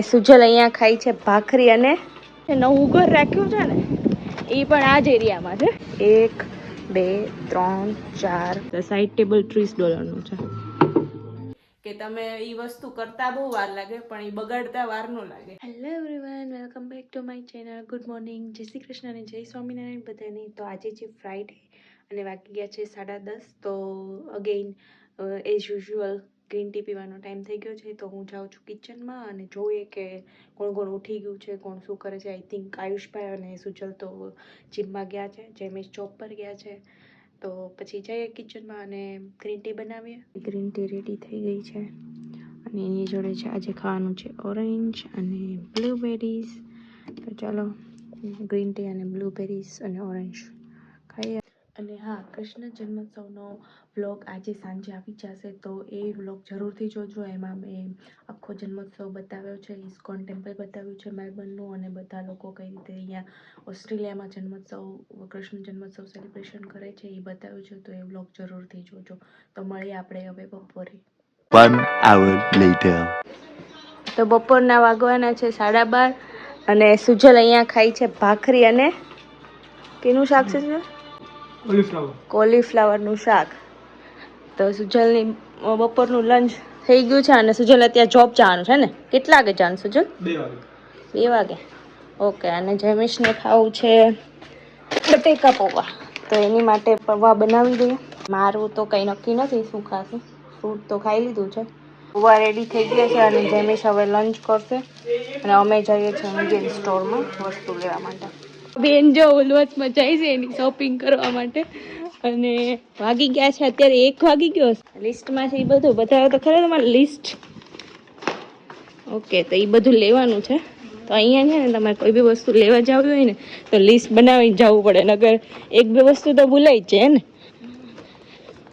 સુજલ અહીંયા ખાઈ છે ભાખરી અને નવું ઘર રાખ્યું છે ને એ પણ આ જ એરિયામાં છે. 1 2 3 4 સાઈડ ટેબલ $30 છે. કે તમે એ વસ્તુ કરતા બહુ વાર લાગે પણ એ બગાડતા વાર ન લાગે. Hello everyone, welcome back to my channel. Good morning, જય શ્રી કૃષ્ણ અને જય સ્વામિનારાયણ બધાને. તો આજે છે ફ્રાઈડે અને વાગી ગયા છે 10:30. તો again as usual green tea પીવાનો ટાઈમ થઈ ગયો છે. તો હું જાઉં છું કિચનમાં અને જોઈએ કે કોણ કોણ ઉઠી ગયું છે, કોણ શું કરે છે. આઈ થિંક આયુષભાઈ અને સુજલ તો જીમમાં ગયા છે, જેમેશ જોબ પર ગયા છે. તો પછી જઈએ કિચનમાં અને ગ્રીન ટી બનાવીએ. ગ્રીન ટી રેડી થઈ ગઈ છે અને એની જોડે છે આજે ખાવાનું છે ઓરેન્જ અને બ્લુબેરીઝ. તો ચાલો ગ્રીન ટી અને બ્લુબેરીઝ અને ઓરેન્જ ખાઈએ. અને હા, કૃષ્ણ જન્મોત્સવનો વ્લોગ આજે સાંજે આવી જશે, તો એ વ્લોગ જરૂરથી જોજો. એમાં મેં આખો જન્મોત્સવ બતાવ્યો છે, ઇસ્કોન ટેમ્પલ બતાવ્યું છે મેલબર્નનું, અને બધા લોકો કઈ રીતે અહીંયા ઓસ્ટ્રેલિયામાં કૃષ્ણ જન્મોત્સવ સેલિબ્રેશન કરે છે એ બતાવ્યું છે. તો એ વ્લોગ જરૂરથી જોજો. તો મળીએ આપણે હવે બપોરે. 1 hour later. તો બપોરના વાગવાના છે 12:30 અને સુજલ અહીંયા ખાઈ છે ભાખરી અને કેનું શાક છે? કોલીફ્લાવરનું શાક. તો સુજલની બપોરનું લંચ થઈ ગયું છે અને સુજલ અત્યારે જોબ જવાનું છે ને. કેટલા વાગે જવાનું સુજલ? 2 વાગે. 2 વાગે, ઓકે. અને જયમેશને ખાવું છે બટેકા પૌવા, તો એની માટે પૌવા બનાવી દઈએ. મારું તો કંઈ નક્કી નથી શું ખાશું. ફ્રૂટ તો ખાઈ લીધું છે. પૌવા રેડી થઈ ગયા છે અને જયમેશ હવે લંચ કરશે અને અમે જઈએ છીએ ઇન્ડિયન સ્ટોરમાં વસ્તુ લેવા માટે. બેન જો ઉલવસમાં જાય છે એની શોપિંગ કરવા માટે અને વાગી ગયા છે અત્યારે 1 વાગી ગયો. લિસ્ટમાં છે એ બધું બતાવો તો ખરે તમારે લિસ્ટ. ઓકે, તો એ બધું લેવાનું છે. તો અહીંયા છે ને તમારે કોઈ બી વસ્તુ લેવા જવી હોય ને તો લિસ્ટ બનાવીને જવું પડે, નગર 1-2 વસ્તુ તો ભૂલાઈ જ જાય ને.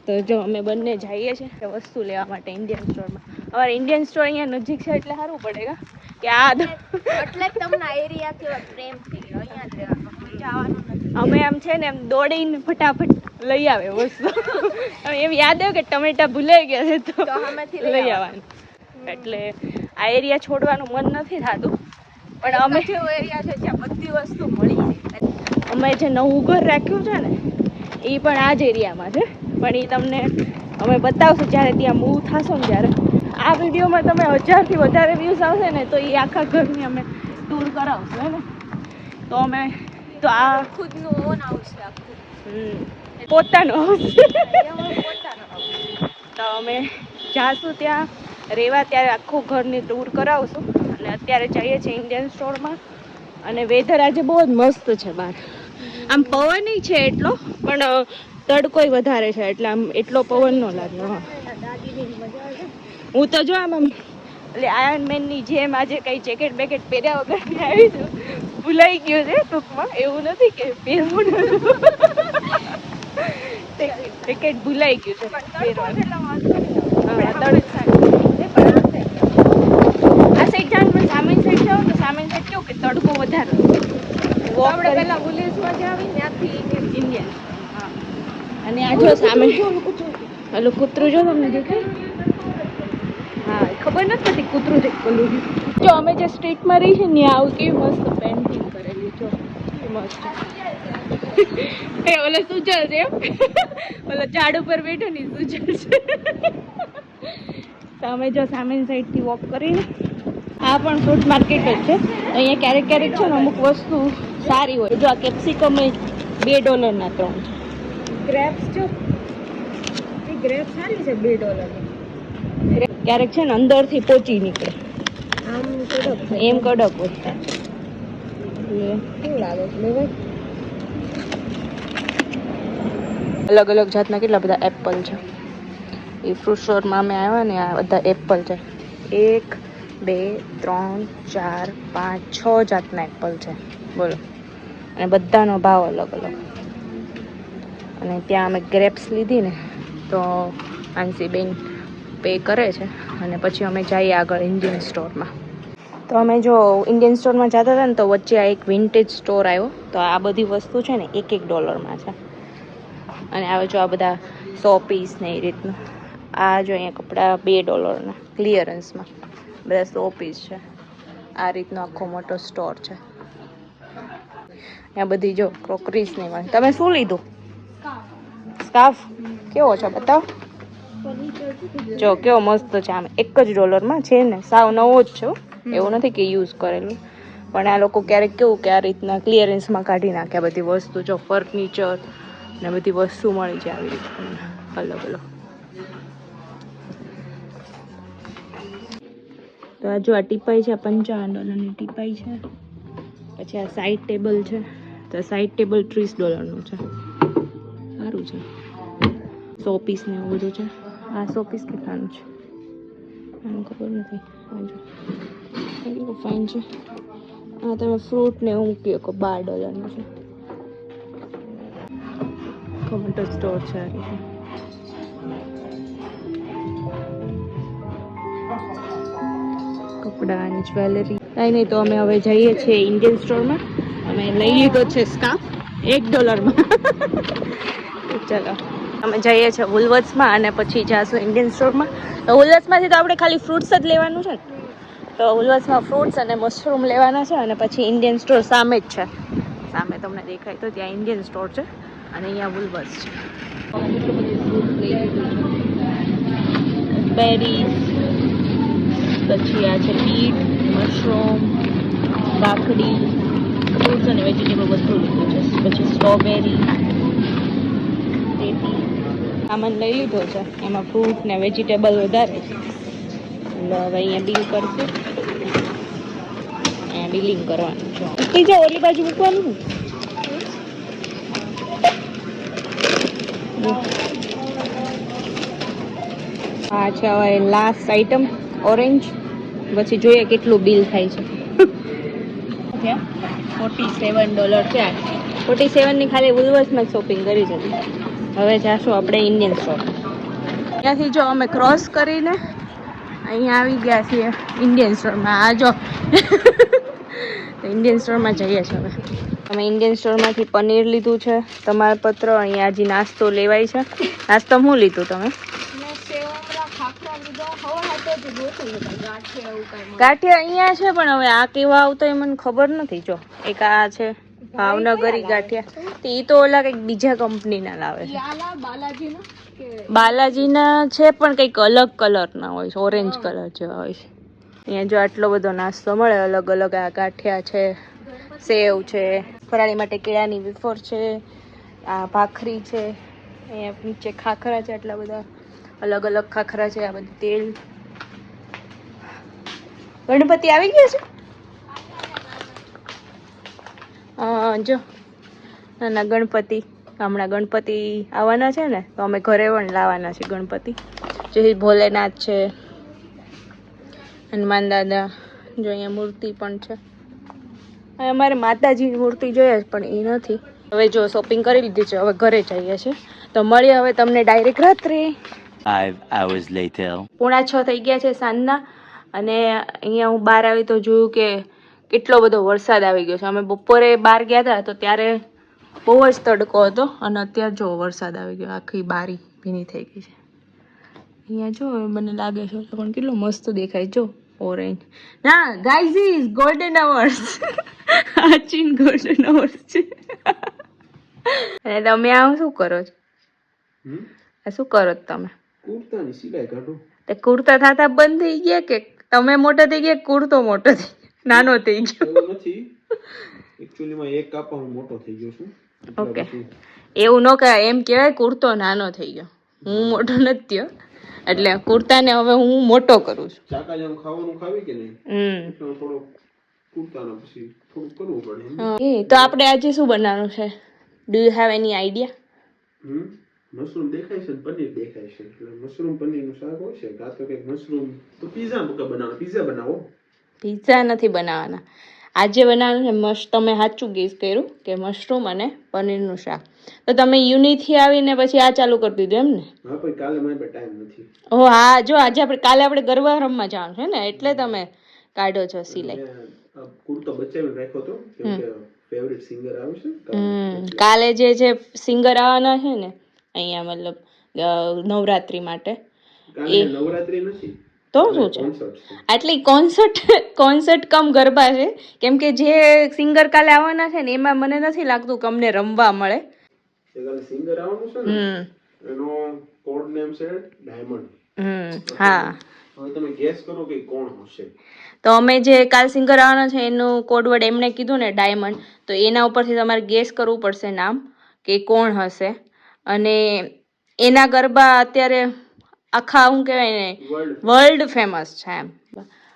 તો જો અમે બંને જઈએ છીએ વસ્તુ લેવા માટે ઇન્ડિયન સ્ટોરમાં. અમારે ઇન્ડિયન સ્ટોર અહીંયા નજીક છે એટલે સારું પડે કે આ એટલે તમને એરિયાથી પ્રેમ થઈ ગયો. અહીંયા જ રહેવાનું, જવાનું નથી. અમે આમ છે ને એમ દોડીને ફટાફટ લઈ આવે વસ્તુ. એમ યાદ આવ્યું કે ટમેટા ભૂલાઈ ગયા છે તો અમેથી લઈ આવવાનું. એટલે આ એરિયા છોડવાનું મન નથી થતું, પણ અમે જેવો એરિયા છે જ્યાં બધી વસ્તુ મળી જાય. અમે જે નવું ઘર રાખ્યું છે ને એ પણ આ જ એરિયામાં છે, પણ એ તમને અમે બતાવશું જ્યારે ત્યાં મૂવ થશો ને ત્યારે. આ વિડીયોમાં તમે 1000થી વધારે વ્યૂઝ આવશે ને તો એ આખા ઘરની અમે ટૂર કરાવશું હે ને. તો અમે તો આ ખુદનું ઓન હાઉસ છે આખું. પોતાનું હાઉસ. તો અમે જાશું ત્યાં રહેવા ત્યારે આખું ઘરની ટૂર કરાવશું. અને અત્યારે જઈએ છીએ ઇન્ડિયન સ્ટોરમાં અને વેધર આજે બહુ જ મસ્ત છે બહાર. આમ પવન છે એટલો, પણ તડકોય વધારે છે એટલે આમ એટલો પવન ન લાગે. હું તો જો આમ એટલે આયર્ન મેન ની જેમ આજે કઈ જેકેટ બેકેટ પહેર્યા વગર આવી છું. ભૂલાઈ ગયું છે ટૂંકમાં, એવું નથી કે પહેરવું નથી. જેકેટ ભૂલાઈ ગયું છે પહેરવાનું. આ સાઈડ જાણ પણ સામેની સાઈડ જાઓ તો સામેની સાઈડ કેવું કે તડકો વધારે. આપણે પહેલા વિલેજમાં જ આવી ત્યાંથી ઇન્ડિયન. હા, અને આ જો સામે ઓલું કૂતરું જો તમને દેખાય. હા, ખબર નથી પડતી કૂતરું છે પેલું. જો અમે જે સ્ટ્રીટમાં રહી છે ને આવું કેવી મસ્ત પેન્ટિંગ કરેલી જો મસ્ત. એ ઓલો સુજલ છે એમ, ઓલો ઝાડ ઉપર બેઠો ને સુજલ છે. તો અમે જો સામેની સાઈડથી વોક કરીને આ પણ ફ્રૂટ માર્કેટ જ છે. અહીંયા ક્યારેક ક્યારેક છે ને અમુક વસ્તુ સારી હોય. જો આ કેપ્સિકમ $2 ના 3 છે. ગ્રેપ્સ જો એ ગ્રેપ સારી છે $2. ક્યારેક છે ને અંદરથી પોચી નીકળે, આમ કડક એમ કડક હોય. કેવું લાગે છે લેવાય? અલગ અલગ જાતના કેટલા બધા એપલ છે. એ ફ્રૂટ સ્ટોરમાં અમે આવ્યા ને આ બધા એપલ છે. 1 2 3 4 5 6 જાતના એપલ છે બોલો. અને બધાનો ભાવ અલગ અલગ. અને ત્યાં અમે ગ્રેપ્સ લીધી ને તો આંસીબેન પે કરે છે અને પછી અમે જઈએ આગળ ઇન્ડિયન સ્ટોરમાં. તો અમે જો ઇન્ડિયન સ્ટોરમાં જતા હતા ને તો વચ્ચે આ એક વિન્ટેજ સ્ટોર આવ્યો. તો આ બધી વસ્તુ છે ને $1 છે. અને આવે જો આ બધા 100 પીસ ને એ રીતનું. આ જો અહીંયા કપડાં $2 ક્લિયરન્સમાં બધા 100 પીસ છે. આ રીતનો આખો મોટો સ્ટોર છે. ત્યાં બધી જો ક્રોકરીઝ ને મળે. તમે શું લીધું? સ્કાર્ફ. કેવો છે બતાવો. જો કેવો મસ્ત છે. આમ $1 છે ને, સાવ નવો જ છે. એવું નથી કે યુઝ કરેલું, પણ આ લોકો ક્યારેક કેવું કે આ રીતના ક્લિયરન્સમાં કાઢી નાખે બધી વસ્તુ. જો ફર્નિચર ને બધી વસ્તુ મળી જાય આવી રીતે અલગ અલગ. તો આ જો આ ટીપાઈ છે, $55 ટીપાઈ છે. પછી આ સાઈડ ટેબલ છે, તો સાઈડ ટેબલ $30 છે. સારું છે. 100 પીસ ને એવું બધું છે. આ 100 પીસ કેટલાનું છે આનું ખબર નથી. ફાઇન છે. હા, તમે ફ્રૂટ ને એવું મૂકી શકો. $12 છે. મોટો સ્ટોર છે આ રીતે. કપડા અને જ્વેલરી. કઈ નહીં, તો અમે હવે જઈએ છીએ ઇન્ડિયન સ્ટોરમાં. અમે લઈ લીધો છે સ્કાર્ફ $1 ચલો અમે જઈએ છીએ વુલવર્થ્સમાં અને પછી જાશું ઇન્ડિયન સ્ટોરમાં. તો વુલવર્થ્સમાંથી તો આપણે ખાલી ફ્રૂટ્સ જ લેવાનું છે ને, તો વુલવર્થ્સમાં ફ્રૂટ્સ અને મશરૂમ લેવાના છે. અને પછી ઇન્ડિયન સ્ટોર સામે જ છે, સામે તમને દેખાય તો ત્યાં ઇન્ડિયન સ્ટોર છે અને અહીંયા વુલવર્થ્સ છે. કેટલું બધું ફ્રૂટ લઈ લીધું છે. બેરીઝ, પછી આ છે બીટ, મશરૂમ, કાકડી, ફ્રૂટ્સ અને વેજીટેબલ બધું લીધું છે. પછી સ્ટ્રોબેરી, સામાન લઈ લીધો છે. એમાં ફ્રૂટ ને વેજીટેબલ વધારે છે. એટલે હવે અહીંયા બિલ કરશું. અહીંયા બિલિંગ કરવાનું છે. બીજા ઓલી બાજુ મૂકવાનું. આ છે હવે લાસ્ટ આઈટમ ઓરેન્જ. પછી જોઈએ કેટલું બિલ થાય છે. $47 છે. 47 ની ખાલી વુલવર્થ્સમાં શોપિંગ કરી છે. હવે જાશું આપણે ઇન્ડિયન સ્ટોર. ત્યાંથી જો અમે ક્રોસ કરીને અહીંયા આવી ગયા છીએ ઇન્ડિયન સ્ટોરમાં. આ જો ઇન્ડિયન સ્ટોરમાં જઈએ છીએ હવે. અમે ઇન્ડિયન સ્ટોરમાંથી પનીર લીધું છે, તમાલપત્ર. અહીંયા હજી નાસ્તો લેવાય છે. નાસ્તો શું લીધું તમે? ગાંઠિયા અહીંયા છે, પણ હવે આ કેવા આવતો એ મને ખબર નથી. જો એક આ છે ભાવનગરી ગાંઠિયા. એ તો ઓલા કંઈક બીજા કંપનીના લાવે છે. બાલાજીના છે, પણ કંઈક અલગ કલરના હોય છે, ઓરેન્જ કલર જેવા હોય છે. અહીંયા જો આટલો બધો નાસ્તો મળે અલગ અલગ. આ ગાંઠિયા છે, સેવ છે, ફરાળી માટે કેળાની વેફર છે, આ ભાખરી છે, અહીંયા નીચે ખાખરા છે. આટલા બધા અલગ અલગ ખાખરા છે. આ બધું તેલ. ગણપતિ આવી ગયા છે. જો નાના ગણપતિ. હમણાં ગણપતિ આવવાના છે ને, તો અમે ઘરે પણ લાવવાના છે ગણપતિ. જે ભોલેનાથ છે, હનુમાન દાદા. જો અહીંયા મૂર્તિ પણ છે. અમારે માતાજીની મૂર્તિ જોઈએ પણ એ નથી. હવે જો શોપિંગ કરી લીધી છે, હવે ઘરે જઈએ છીએ. તો મળીએ હવે તમને ડાયરેક્ટ રાત્રે. 5 hours later. 5:45 થઈ ગયા છે સાંજના. અને અહીંયા હું બહાર આવી તો જોયું કે કેટલો બધો વરસાદ આવી ગયો છે. અમે બપોરે બહાર ગયા હતા તો ત્યારે બહુ જ તડકો હતો, અને અત્યારે જો વરસાદ આવી ગયો. આખી બારી ભીની થઈ ગઈ છે. અહીંયા જો મને લાગે છે પણ કેટલો મસ્ત દેખાય. જો ઓરેન્જ. ના ગાઈઝ, ઇઝ ગોલ્ડન અવર્સ. આચીન ગોલ્ડન અવર્સ છે. અને તમે આમ શું કરો છો? શું કરો તમે? કુર્તાની સિલાઈ કાઢો. તે કુર્તા થાતા બંધ થઈ ગયા કે તમે મોટા થઈ ગયા? કુર્તો મોટો થઈ નાનો થઈ ગયો? એવું નથી, એક્ચ્યુઅલી માં એક કાપા હું મોટો થઈ ગયો છું. ઓકે, એવું ન કહેવાય. એમ કહેવાય કુર્તો નાનો થઈ ગયો. હું મોટો નથી થયો, એટલે કુર્તાને હવે હું મોટો કરું છું. ચાકા જેમ ખાવાનું ખાવી કે નહીં, એટલે થોડો કુર્તાનો પછી થોડું કરવું પડે. તો આપણે આજે શું બનાવવાનું છે? Do you have any idea? Mushroom દેખાય છે, પનીર દેખાય છે, એટલે મશરૂમ પનીરનું શાક હોય છે. કાં તો કંઈક મશરૂમ તો પિઝા બનાવો. પિઝા બનાવો. પિઝા નથી બનાવવાના. આજે બનાવવાનું છે તમે સાચું ગેસ કર્યું કે મશરૂમ અને પનીરનું શાક. તો તમે યુનિથી આવીને પછી આ ચાલુ કરી દીધું એમ ને? હા, પણ કાલે મારી પાસે ટાઈમ નથી. ઓ હા, જો આજે કાલે આપણે ગરબા રમવા જવાનું છે ને, એટલે તમે કાઢો છો સિલાઈ. કુર્તો બચાવીને રાખ્યો તો કેમ કે ફેવરિટ સિંગર આવે છે. કાલે જે સિંગર આવવાના છે ને અહીંયા, મતલબ નવરાત્રી માટે. કાલે નવરાત્રી નથી, તો શું છે કોન્સર્ટ છે. આટલી કોન્સર્ટ કમ ગરબા છે કેમ કે જે સિંગર કાલે આવવાના છે ને એમાં મને નથી લાગતું કે અમને રમવા મળે. એ કાલે સિંગર આવવાનું છે ને એનો કોડ નેમ છે ડાયમંડ. હા હવે તમે ગેસ કરો કે કોણ હશે. તો અમે જે કાલ સિંગર આવવાના છે એનું કોડવર્ડ એમને કીધું ને ડાયમંડ, તો એના ઉપરથી તમારે ગેસ કરવું પડશે નામ કે કોણ હશે. અને એના ગરબા અત્યારે આખા શું કહેવાય ને વર્લ્ડ ફેમસ છે એમ.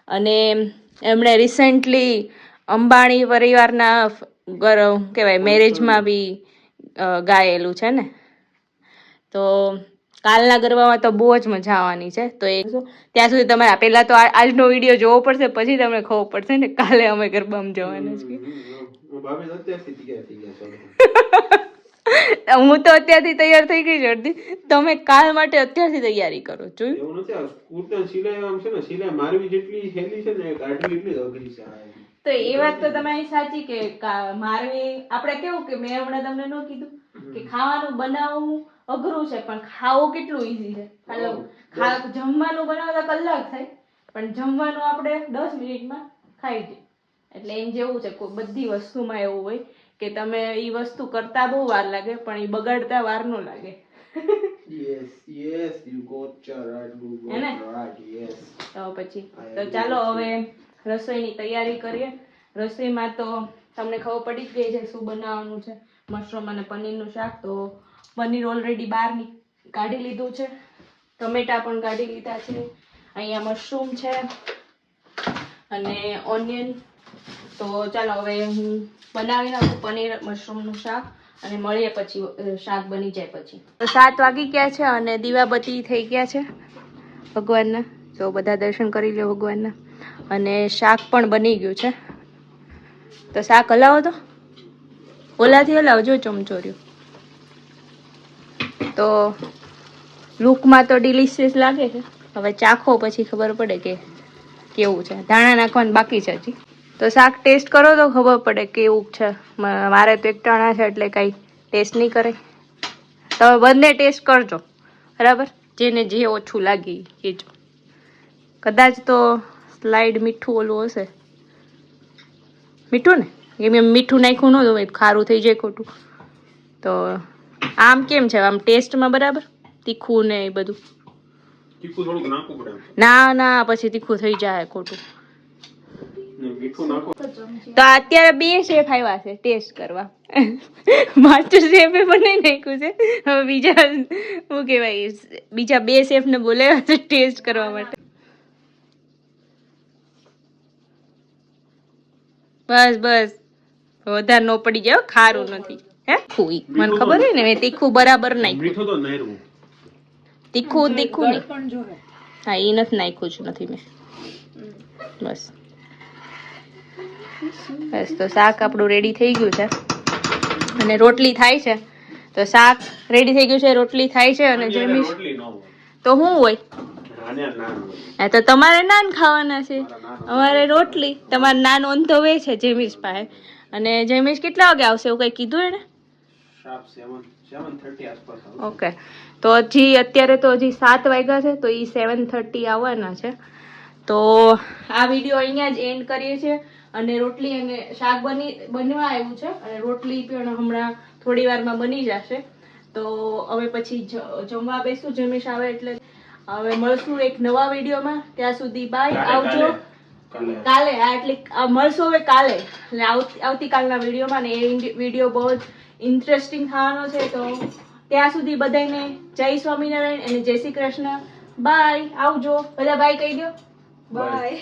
અને એમણે રિસેન્ટલી અંબાણી પરિવારના કહેવાય મેરેજમાં બી ગાયેલું છે ને. તો કાલના ગરબામાં તો બહુ જ મજા આવવાની છે. તો એ ત્યાં સુધી તમારે પહેલા તો આજનો વિડીયો જોવો પડશે, પછી તમને ખબર પડશે ને કાલે અમે ગરબામાં જવાના છીએ. ભાભી અત્યારથી તૈયાર થઈ ગયા છો. હું તો અત્યારથી તૈયાર થઈ ગઈ છું અડધી. તમે કાલ માટે અત્યારથી તૈયારી કરો. જોયું એવું નથી, આ કુર્તા સિલાઈ આમ છે ને, સિલાઈ મારવી જેટલી હેલી છે ને કાઢવી એટલી જ અઘરી છે. તો એ વાત તો તમારી સાચી કે મારે આપણે કેવું કે મેં હમણાં તમને ન કીધું કે ખાવાનું બનાવવું અઘરું છે પણ ખાવું કેટલું ઈઝી છે. જમવાનું બનાવતા કલાક થાય પણ જમવાનું આપણે 10 મિનિટમાં ખાઈ જઈએ. એટલે એમ જેવું છે બધી વસ્તુમાં એવું હોય કે તમે એ વસ્તુ કરતા બહુ વાર લાગે પણ એ બગાડતા વાર ન લાગે. Yes, you got right, yes. તો પછી તો ચાલો હવે રસોઈની તૈયારી કરીએ. રસોઈમાં તો તમને ખબર પડી જ ગઈ છે શું બનાવવાનું છે. મશરૂમ અને પનીરનું શાક. તો પનીર ઓલરેડી બહાર કાઢી લીધું છે, ટમેટા પણ કાઢી લીધા છે, અહીંયા મશરૂમ છે અને ઓનિયન. તો ચાલો હવે હું બનાવી નાખું પનીર મશરૂમનું શાક અને મળીએ પછી શાક બની જાય પછી. તો 7 વાગી ગયા છે અને દીવાબત્તી થઈ ગયા છે ભગવાનના. તો બધા દર્શન કરી લો ભગવાનના. અને શાક પણ બની ગયું છે. તો શાક હલાવો તો ઓલાથી હલાવજો ચમચોર્યું. તો લુકમાં તો ડિલિશિયસ લાગે છે. હવે ચાખો પછી ખબર પડે કે કેવું છે. ધાણા નાખવાનું બાકી છે હજી. તો શાક ટેસ્ટ કરો તો ખબર પડે કેવું છે. મારે તો એક ટાણા છે એટલે કાંઈ ટેસ્ટ નહીં કરે. તમે બંને ટેસ્ટ કરજો બરાબર, જેને જે ઓછું લાગી એ જો. કદાચ તો સ્લાઈડ મીઠું ઓલું હશે. મીઠું ને એમ મીઠું નાખ્યું ન હોય ખારું થઈ જાય ખોટું. તો આમ કેમ છે આમ ટેસ્ટમાં બરાબર તીખું ને એ બધું? તીખું થોડુંક નાખવું પડે. ના પછી તીખું થઈ જાય ખોટું. મીઠું નાખો. તો અત્યારે 2 શેફ આવ્યા છે ટેસ્ટ કરવા. માસ્ટર શેફે બનાવી નાખ્યું છે. હવે બીજા શું કહેવાય બીજા 2 શેફને બોલાવ્યા છે ટેસ્ટ કરવા માટે. બસ વધારે ન પડી જાય, ખારું નથી. હે મને ખબર હોય ને મેં તીખું બરાબર નાખ્યું. તીખું નહીં. હા એ નથી નાખ્યું જ નથી મેં. બસ તો શાક આપણું રેડી થઈ ગયું છે અને રોટલી થાય છે. તો શાક રેડી થઈ ગયું છે, રોટલી થાય છે અને જેમીશ તો શું હોય? હા તો તમારે નાન ખાવાના છે, અમારે રોટલી. તમારે નાન ઓન તો વે છે જેમીશ પાસે. અને જેમીશ કેટલા વાગે આવશે એવું કઈ કીધું એને? ઓકે. તો અત્યારે તો હજી 7 વાગ્યા છે તો એ 7:30 આવવાના છે. તો આ વિડીયો અહીંયા જ એન્ડ કરીએ છીએ. અને રોટલી અને શાક બનવા આવ્યું છે અને રોટલી પણ હમણાં થોડી વારમાં બની જશે. તો હવે પછી જમવા બેસું જેમીશ આવે એટલે. હવે મળશું એક નવા વિડીયોમાં. ત્યાં સુધી બાય, આવજો. કાલે એટલે મળશું હવે કાલે એટલે આવતીકાલના વિડીયોમાં. ને એ વિડીયો બહુ જ ઇન્ટરેસ્ટિંગ થવાનો છે. તો ત્યાં સુધી બધાને જય સ્વામિનારાયણ અને જય શ્રી કૃષ્ણ. બાય, આવજો. બધા બાય કહી દો. બાય.